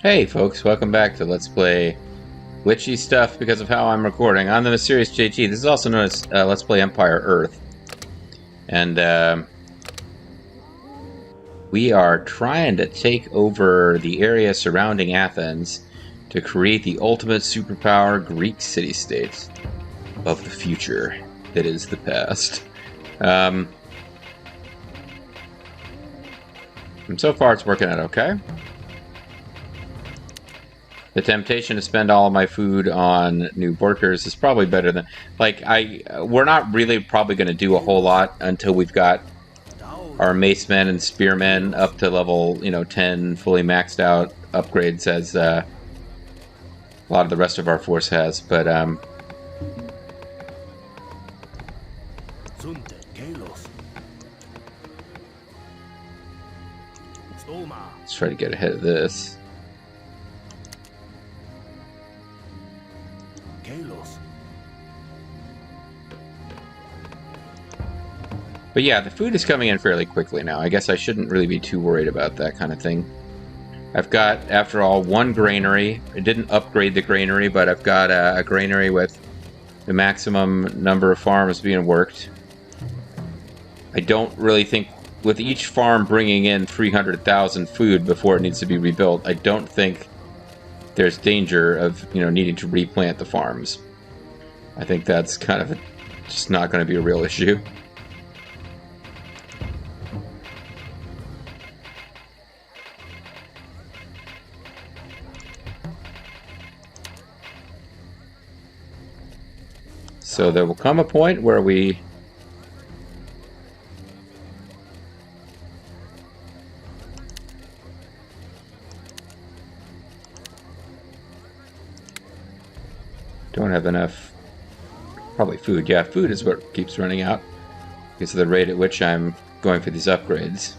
Hey folks, welcome back to Let's Play Witchy Stuff because of how I'm recording. I'm the Mysterious JG. This is also known as Let's Play Empire Earth. And we are trying to take over the area surrounding Athens to create the ultimate superpower Greek city-state of the future that is the past. And so far it's working out okay. The temptation to spend all of my food on new workers is probably better than... we're not really probably going to do a whole lot until we've got our macemen and spearmen up to level, 10, fully maxed out upgrades as a lot of the rest of our force has. But, let's try to get ahead of this. But yeah, the food is coming in fairly quickly now. I guess I shouldn't really be too worried about that kind of thing. I've got, after all, one granary. I didn't upgrade the granary, but I've got a granary with the maximum number of farms being worked. I don't really think, with each farm bringing in 300,000 food before it needs to be rebuilt, I don't think there's danger of, needing to replant the farms. I think that's kind of just not going to be a real issue. So there will come a point where we don't have enough, probably food. Yeah, food is what keeps running out because of the rate at which I'm going for these upgrades.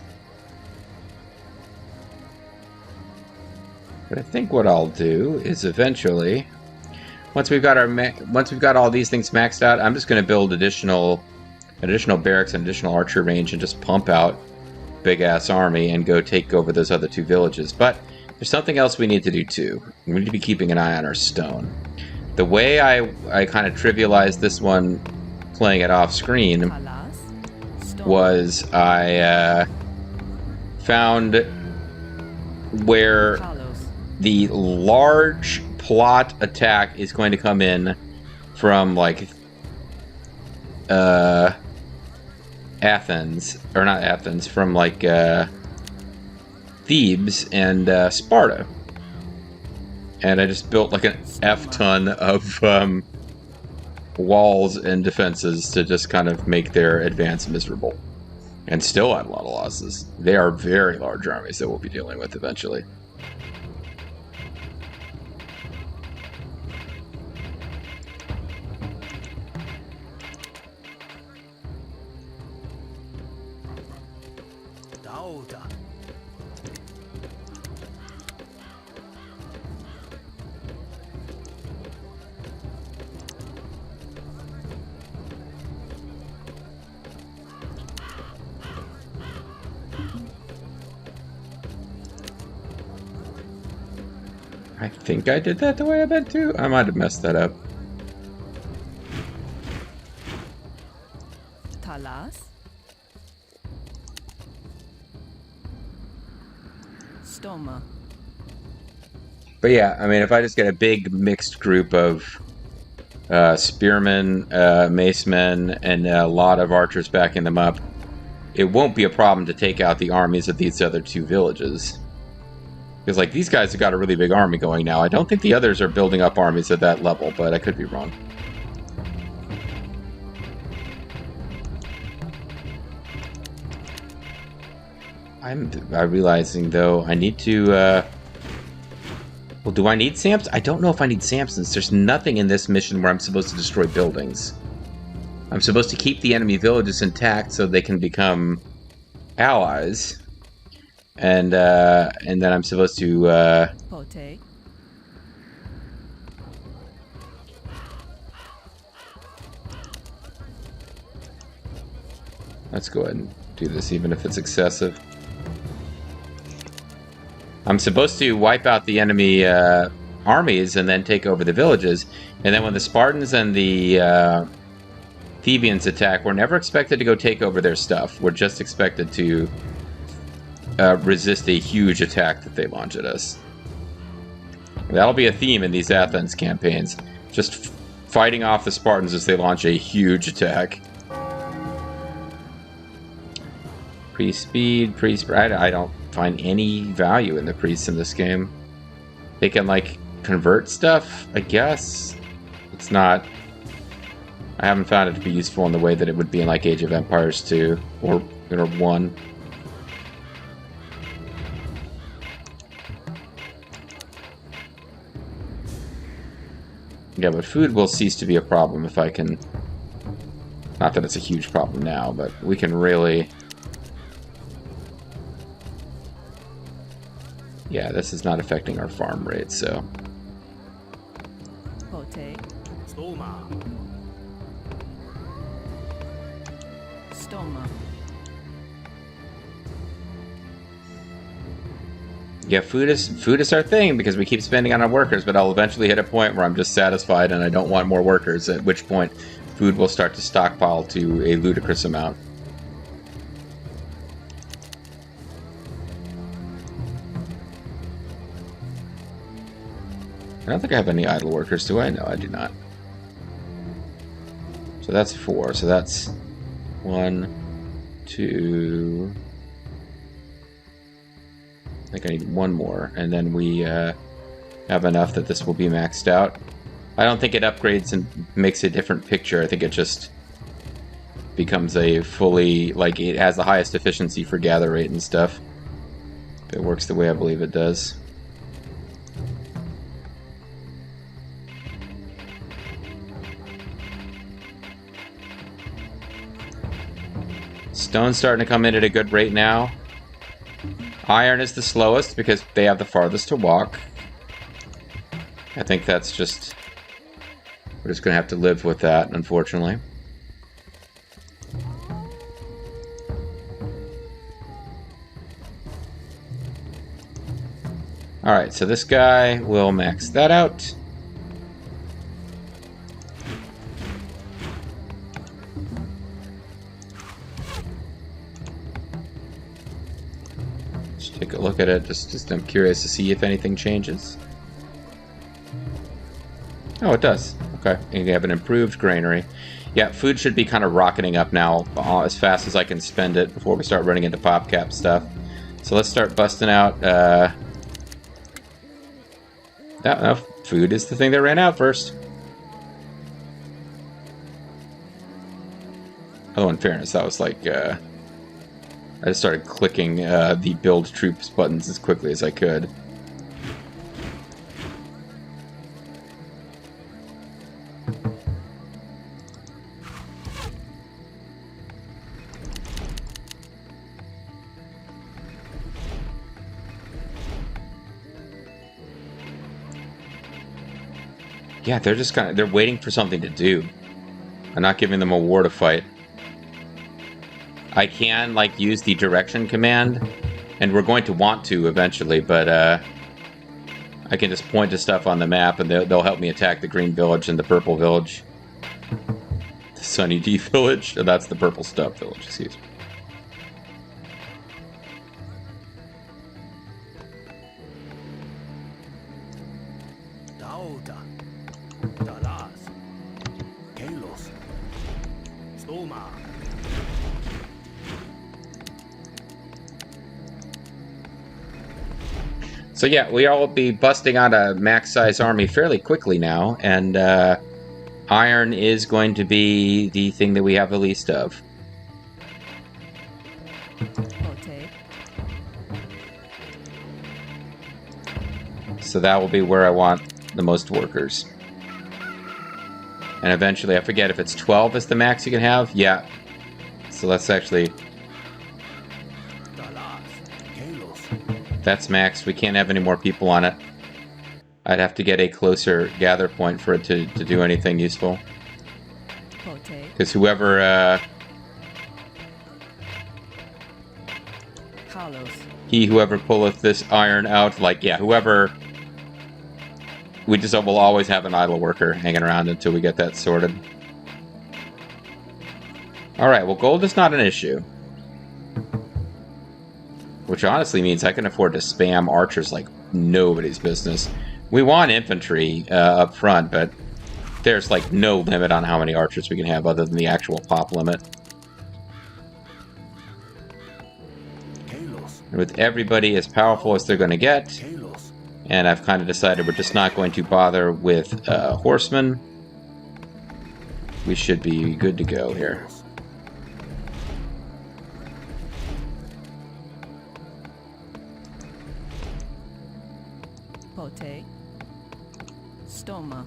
But I think what I'll do is eventually, once we've got all these things maxed out, I'm just going to build additional barracks and additional archer range and just pump out big ass army and go take over those other two villages. But there's something else we need to do too. We need to be keeping an eye on our stone. The way I kind of trivialized this one playing it off screen was I found where the large plot attack is going to come in from Athens, or not Athens, from Thebes and Sparta. And I just built an F-ton of walls and defenses to just kind of make their advance miserable. And still have a lot of losses. They are very large armies that we'll be dealing with eventually. I think I did that the way I meant to. I might have messed that up. Talas. Stoma. But yeah, I mean, if I just get a big mixed group of spearmen, macemen, and a lot of archers backing them up, it won't be a problem to take out the armies of these other two villages. Because, these guys have got a really big army going now. I don't think the others are building up armies at that level, but I could be wrong. I'm realizing, though, I need to, well, do I need Samps? I don't know if I need Samsons. There's nothing in this mission where I'm supposed to destroy buildings. I'm supposed to keep the enemy villages intact so they can become allies. And then I'm supposed to, let's go ahead and do this, even if it's excessive. I'm supposed to wipe out the enemy armies and then take over the villages. And then when the Spartans and the Thebans attack, we're never expected to go take over their stuff. We're just expected to resist a huge attack that they launch at us. That'll be a theme in these Athens campaigns. Just fighting off the Spartans as they launch a huge attack. Priest speed, priest... I don't find any value in the priests in this game. They can, like, convert stuff, I guess. It's not... I haven't found it to be useful in the way that it would be in, like, Age of Empires 2 or 1. Yeah, but food will cease to be a problem if I can... Not that it's a huge problem now, but we can really... Yeah, this is not affecting our farm rate, so... Stoma. Yeah, food is our thing because we keep spending on our workers, but I'll eventually hit a point where I'm just satisfied and I don't want more workers, at which point food will start to stockpile to a ludicrous amount. I don't think I have any idle workers, do I? No, I do not. So that's 4. So that's 1, 2... I think I need 1 more, and then we have enough that this will be maxed out. I don't think it upgrades and makes a different picture. I think it just becomes a fully... Like, it has the highest efficiency for gather rate and stuff. If it works the way I believe it does. Stone's starting to come in at a good rate now. Iron is the slowest because they have the farthest to walk. I think that's just... We're just going to have to live with that, unfortunately. Alright, so this guy will max that out. Take a look at it. Just I'm curious to see if anything changes. Oh, it does. Okay. And you have an improved granary. Yeah, food should be kind of rocketing up now as fast as I can spend it before we start running into PopCap stuff. So let's start busting out... food is the thing that ran out first. Although in fairness, that was like... I just started clicking the build troops buttons as quickly as I could. Yeah, they're just they're waiting for something to do. I'm not giving them a war to fight. I can, like, use the direction command, and we're going to want to eventually, but I can just point to stuff on the map, and they'll help me attack the green village and the purple village. The Sunny D village? Oh, that's the purple stuff village, excuse me. So yeah, we all will be busting out a max-size army fairly quickly now, and iron is going to be the thing that we have the least of. Okay. So that will be where I want the most workers. And eventually, I forget if it's 12 is the max you can have? Yeah. So let's actually... That's max. We can't have any more people on it. I'd have to get a closer gather point for it to do anything useful. Because whoever... Carlos. whoever pulleth this iron out, like, yeah, whoever... We just will always have an idle worker hanging around until we get that sorted. Alright, well, gold is not an issue. Which honestly means I can afford to spam archers like nobody's business. We want infantry up front, but there's like no limit on how many archers we can have other than the actual pop limit. And with everybody as powerful as they're going to get, and I've kind of decided we're just not going to bother with horsemen, we should be good to go here. Pote. Stoma.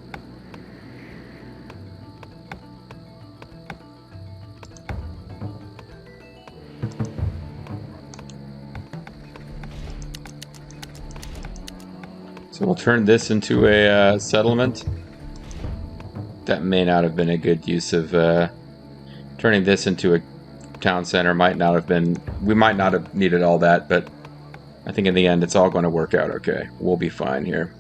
So we'll turn this into a settlement. That may not have been a good use of turning this into a town center. Might not have been. We might not have needed all that, but I think in the end it's all going to work out okay. We'll be fine here.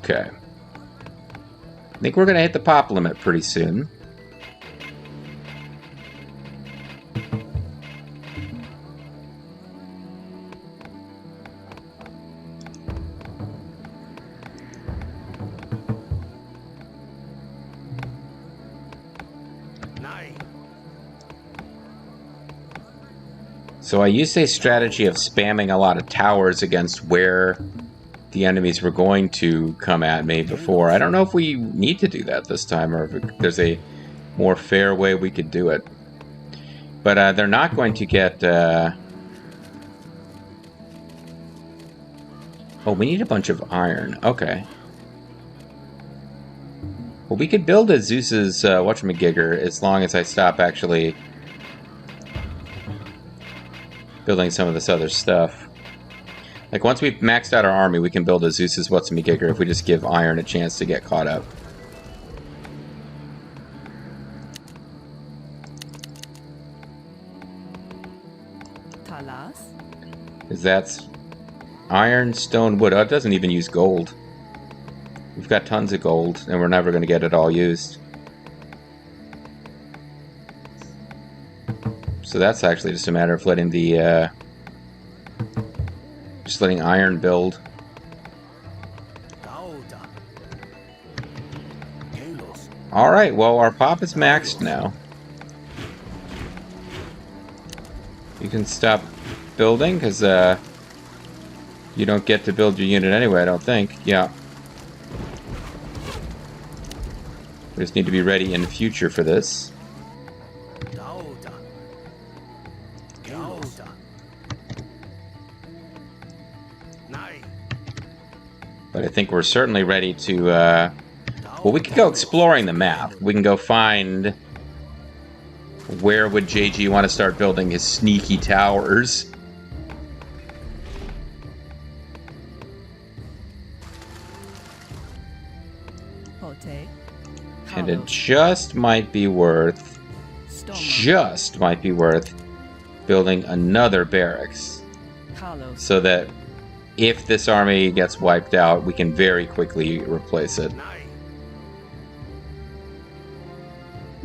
Okay. I think we're going to hit the pop limit pretty soon. So I used a strategy of spamming a lot of towers against where the enemies were going to come at me before. I don't know if we need to do that this time, or if there's a more fair way we could do it. But they're not going to get... Oh, we need a bunch of iron. Okay. Well, we could build a Zeus's whatchamagigger as long as I stop actually building some of this other stuff. Like, once we've maxed out our army, we can build a Zeus's whatchamagigger if we just give iron a chance to get caught up. Talas. Because that's iron, stone, wood. Oh, it doesn't even use gold. We've got tons of gold, and we're never going to get it all used. So that's actually just a matter of letting the... just letting iron build. Alright, well, our pop is maxed now. You can stop building, because you don't get to build your unit anyway, I don't think. Yeah. We just need to be ready in the future for this. But I think we're certainly ready to, well, we could go exploring the map. We can go find where would JG want to start building his sneaky towers. And it just might be worth, building another barracks. So that if this army gets wiped out, we can very quickly replace it.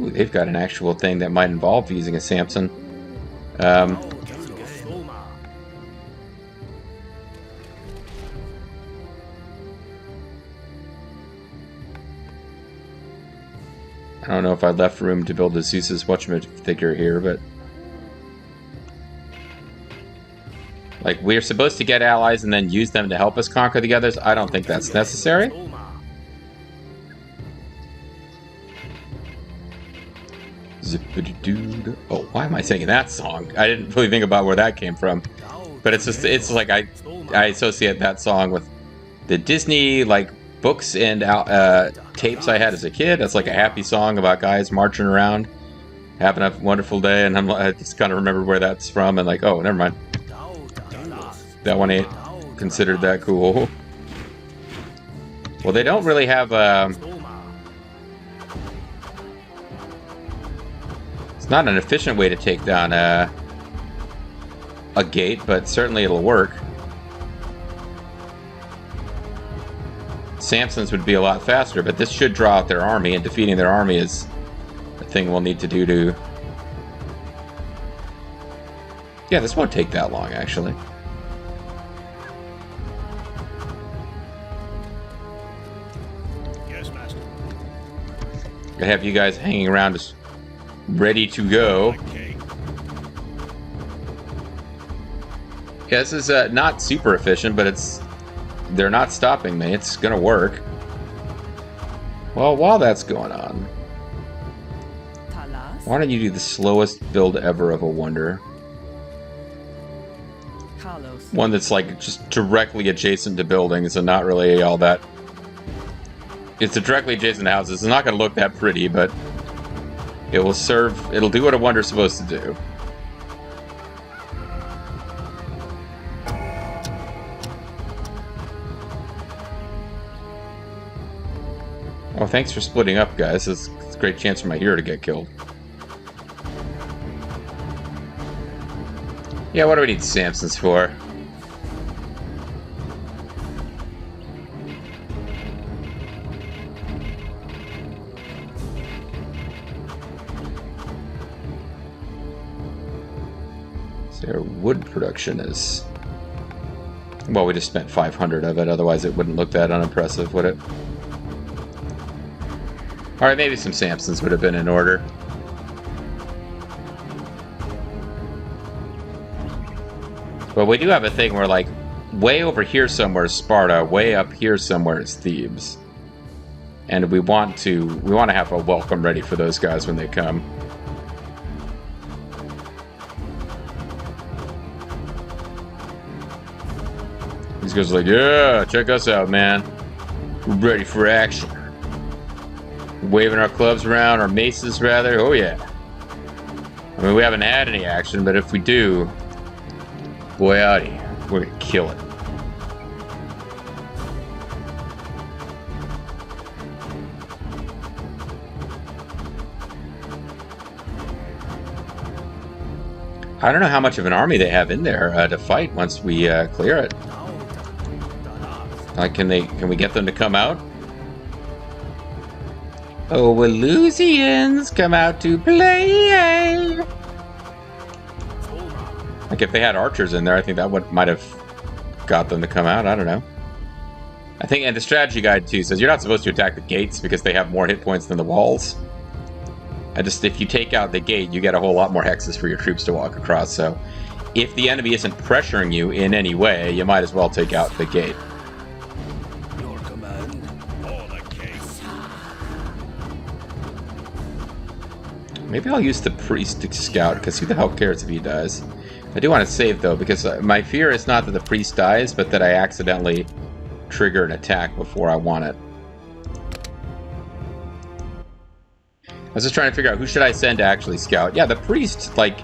Ooh, they've got an actual thing that might involve using a Samson. I don't know if I left room to build a Zeus's whatchamafigure here, but... Like, we're supposed to get allies and then use them to help us conquer the others? I don't think that's necessary. Zippity-doo. Oh, why am I singing that song? I didn't really think about where that came from. But it's just, it's like I associate that song with the Disney like books and tapes I had as a kid. It's like a happy song about guys marching around, having a wonderful day, and I just kind of remember where that's from, and like, oh, never mind. That one ain't considered that cool. Well, they don't really have it's not an efficient way to take down a gate, but certainly it'll work. Samson's would be a lot faster, but this should draw out their army, and defeating their army is a thing we'll need to do to... Yeah, this won't take that long, actually. Yes, master. I have you guys hanging around just ready to go. Okay. Yeah, this is not super efficient, but it's... They're not stopping me. It's gonna work. Well, while that's going on, Talas. why don't you do the slowest build ever of a wonder? Carlos. One that's like just directly adjacent to buildings and not really all that... It's directly adjacent to houses. It's not gonna look that pretty, but it will serve... It'll do what a wonder's supposed to do. Oh, thanks for splitting up, guys. It's a great chance for my hero to get killed. Yeah, what do we need Samsons for? So our wood production is... Well, we just spent 500 of it, otherwise it wouldn't look that unimpressive, would it? Alright, maybe some Samsons would have been in order. But we do have a thing where, like, way over here somewhere is Sparta, way up here somewhere is Thebes. And we want to have a welcome ready for those guys when they come. These guys are like, yeah, check us out, man. We're ready for action. Waving our clubs around, our maces rather. Oh yeah. I mean, we haven't had any action, but if we do, boy howdy, we're gonna kill it. I don't know how much of an army they have in there to fight once we clear it. Like, can we get them to come out? Oh, Walusians, come out to play! Like, if they had archers in there, I think that might have got them to come out. I don't know. I think, and the strategy guide, too, says you're not supposed to attack the gates because they have more hit points than the walls. If you take out the gate, you get a whole lot more hexes for your troops to walk across, so if the enemy isn't pressuring you in any way, you might as well take out the gate. Maybe I'll use the priest to scout, because who the hell cares if he dies? I do want to save, though, because my fear is not that the priest dies, but that I accidentally trigger an attack before I want it. I was just trying to figure out who should I send to actually scout. Yeah, the priest, like...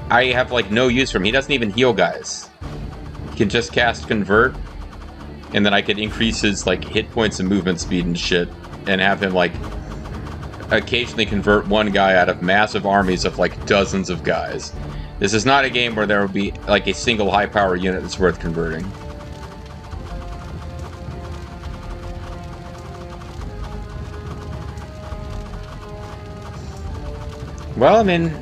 I have, like, no use for him. He doesn't even heal guys. He can just cast Convert, and then I could increase his, like, hit points and movement speed and shit, and have him, like... occasionally convert one guy out of massive armies of like dozens of guys. This is not a game where there will be like a single high power unit that's worth converting. Well, I mean,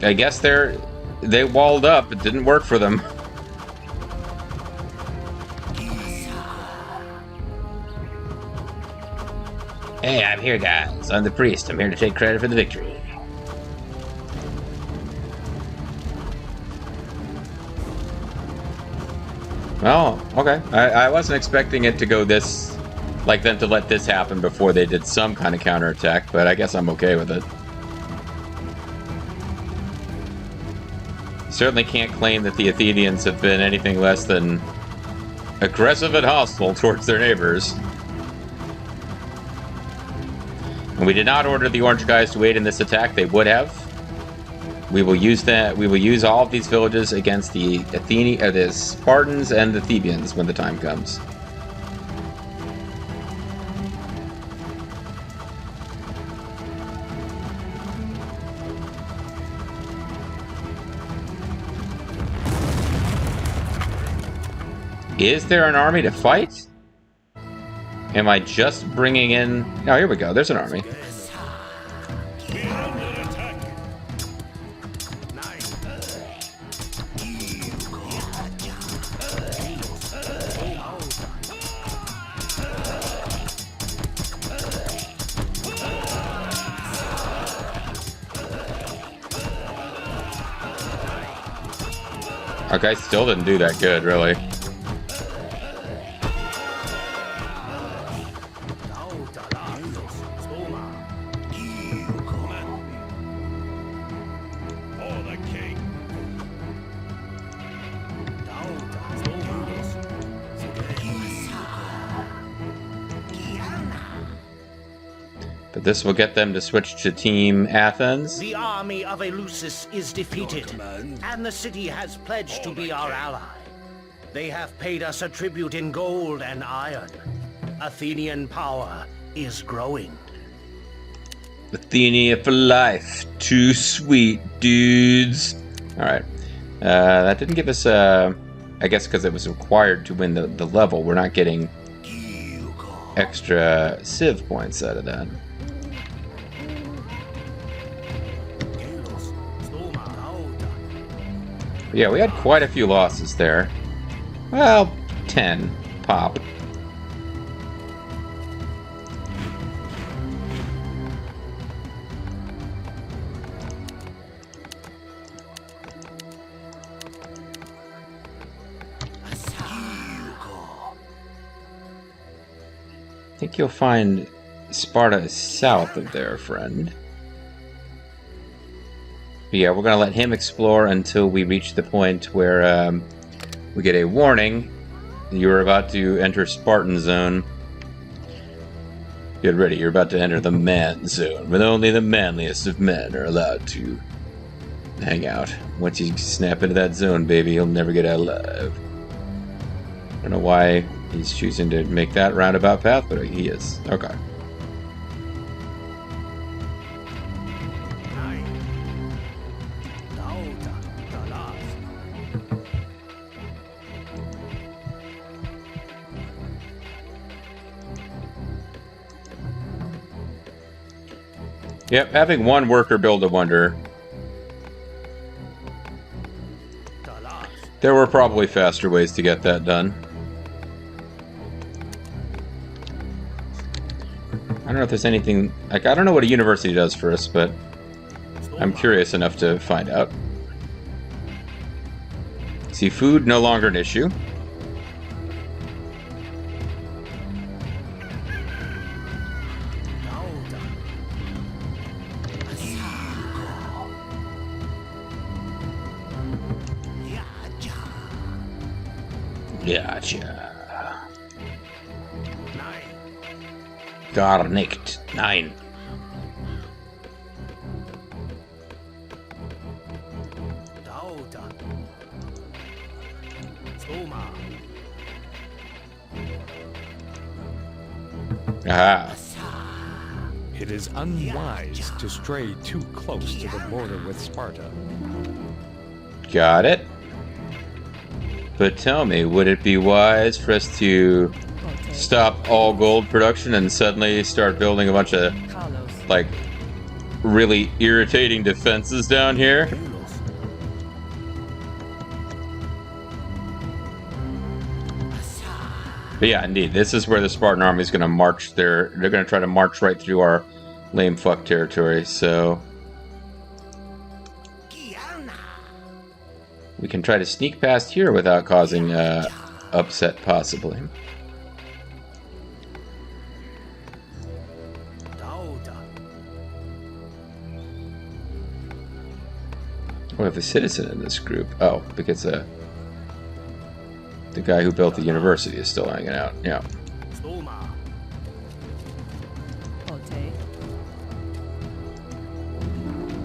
I guess they walled up. It didn't work for them. Hey, I'm here, guys. I'm the priest. I'm here to take credit for the victory. Oh, okay. I wasn't expecting it to go this... like them to let this happen before they did some kind of counterattack, but I guess I'm okay with it. certainly can't claim that the Athenians have been anything less than aggressive and hostile towards their neighbors. And we did not order the orange guys to aid in this attack. They would have. We will use that. We will use all of these villages against the the Spartans and the Thebans when the time comes. Is there an army to fight? Am I just bringing in... Oh, here we go. There's an army. Our guy still didn't do that good, really. But this will get them to switch to Team Athens. The army of Eleusis is defeated, and the city has pledged to be our ally. They have paid us a tribute in gold and iron. Athenian power is growing. Athenia for life. Too sweet, dudes. Alright. That didn't give us, I guess because it was required to win the level, we're not getting extra civ points out of that. Yeah, we had quite a few losses there. Well, 10 pop. I think you'll find Sparta is south of there, friend. But yeah, we're going to let him explore until we reach the point where we get a warning. You're about to enter Spartan zone. Get ready, you're about to enter the man zone, where only the manliest of men are allowed to hang out. Once you snap into that zone, baby, you'll never get out alive. I don't know why he's choosing to make that roundabout path, but he is. Okay. Yep, having one worker build a wonder. There were probably faster ways to get that done. I don't know if there's anything... Like, I don't know what a university does for us, but I'm curious enough to find out. See, food no longer an issue. Gotcha. Garnicht 9. Aha. It is unwise to stray too close to the border with Sparta. Got it. But tell me, would it be wise for us to stop all gold production and suddenly start building a bunch of, like, really irritating defenses down here? But yeah, indeed, this is where the Spartan army is going to march. They're going to try to march right through our lame fuck territory, so... we can try to sneak past here without causing upset, possibly. We have a citizen in this group. Oh, because the guy who built the university is still hanging out. Yeah. Pote.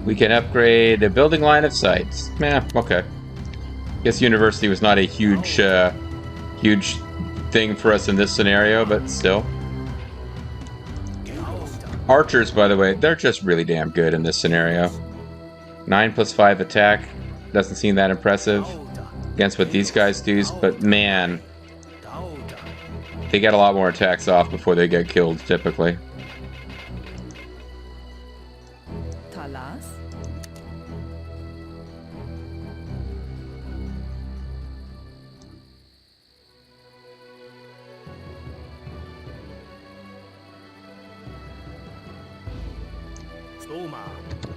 We can upgrade a building line of sight. Okay. Guess university was not a huge, huge thing for us in this scenario, but still. Archers, by the way, they're just really damn good in this scenario. 9+5 attack doesn't seem that impressive against what these guys do, but man, they get a lot more attacks off before they get killed, typically. Talas.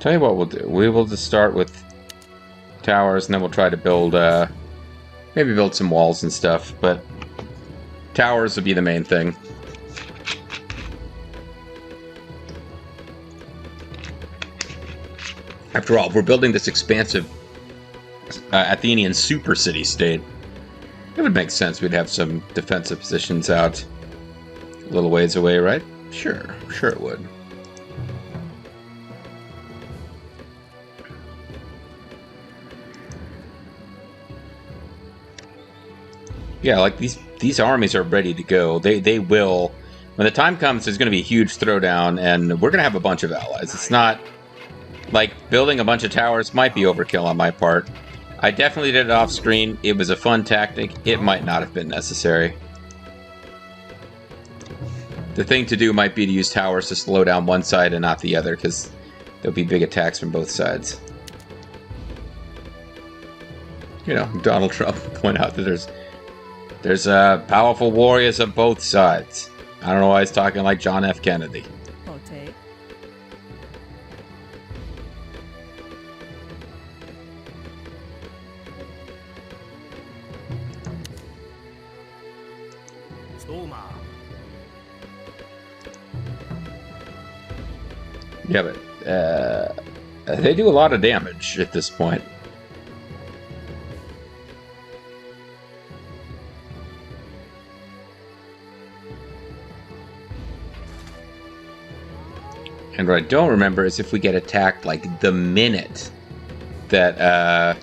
Tell you what we'll do. We will just start with towers, and then we'll try to build, maybe build some walls and stuff, but towers would be the main thing. After all, if we're building this expansive Athenian super city-state, it would make sense we'd have some defensive positions out a little ways away, right? Sure it would. Yeah, like these armies are ready to go. They will, when the time comes, there's going to be a huge throwdown, and we're going to have a bunch of allies. It's not like building a bunch of towers might be overkill on my part. I definitely did it off screen. It was a fun tactic. It might not have been necessary. The thing to do might be to use towers to slow down one side and not the other, because there'll be big attacks from both sides. You know, Donald Trump point out that there's powerful warriors on both sides. I don't know why he's talking like John F. Kennedy. Pote. Yeah, but they do a lot of damage at this point. And what I don't remember is if we get attacked, like, the minute that,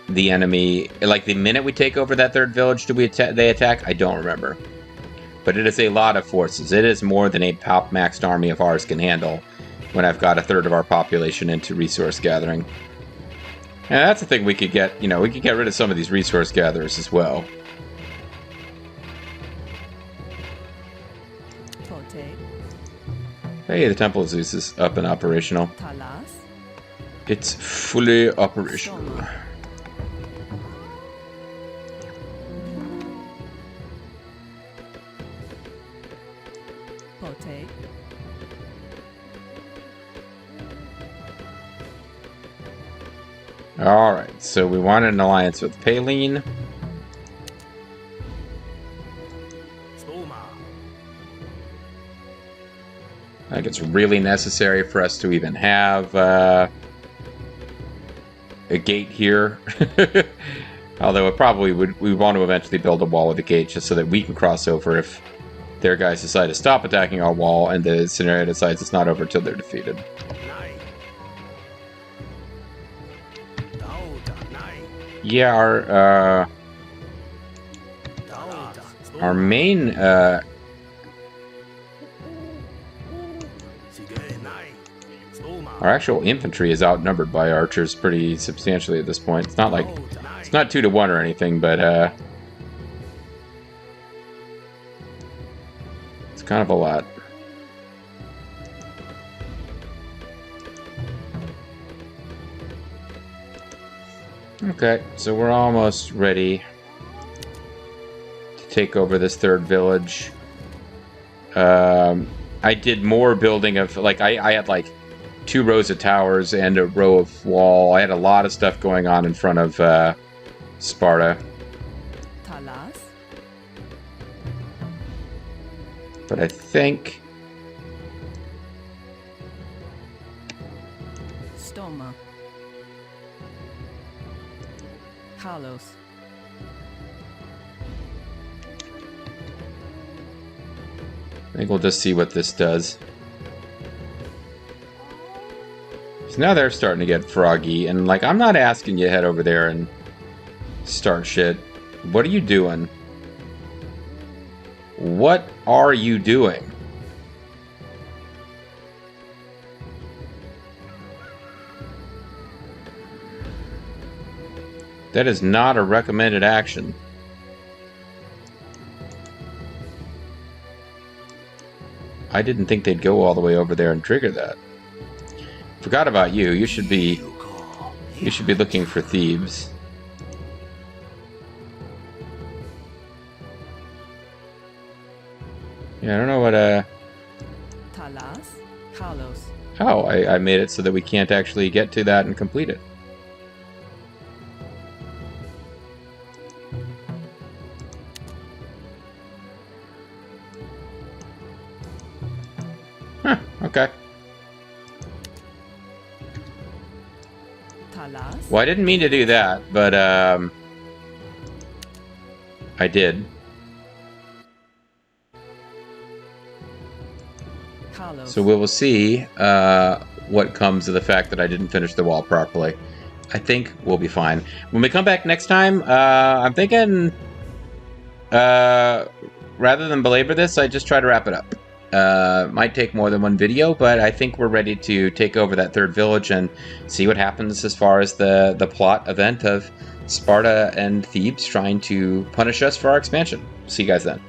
the enemy... Like, the minute we take over that third village, do they attack? I don't remember. But it is a lot of forces. It is more than a maxed army of ours can handle when I've got a third of our population into resource gathering. And that's the thing we could get, you know, we could get rid of some of these resource gatherers as well. Pote. Hey, the Temple of Zeus is up and operational. Talas. It's fully operational. Stoma. Pote. Alright, so we wanted an alliance with Paline. I think it's really necessary for us to even have a gate here. Although it probably would, we want to eventually build a wall with a gate just so that we can cross over if their guys decide to stop attacking our wall and the scenario decides it's not over until they're defeated. Yeah, our main our actual infantry is outnumbered by archers pretty substantially at this point. It's not like it's not 2-to-1 or anything, but it's kind of a lot. Okay, so we're almost ready to take over this third village. I did more building of, like, I had like 2 rows of towers and a row of wall. I had a lot of stuff going on in front of Sparta. Talas. But I think... Stoma. Carlos. I think we'll just see what this does. So now they're starting to get froggy, and like, I'm not asking you to head over there and start shit. What are you doing? What are you doing? That is not a recommended action. I didn't think they'd go all the way over there and trigger that. Forgot about you. You should be looking for thieves. Yeah, I don't know what Talas. Carlos. Oh, I made it so that we can't actually get to that and complete it. Huh, okay. Talas. Well, I didn't mean to do that, but I did. Carlos. So we will see what comes of the fact that I didn't finish the wall properly. I think we'll be fine. When we come back next time, I'm thinking, rather than belabor this, I just try to wrap it up. Might take more than one video, but I think we're ready to take over that third village and see what happens as far as the plot event of Sparta and Thebes trying to punish us for our expansion. See you guys then.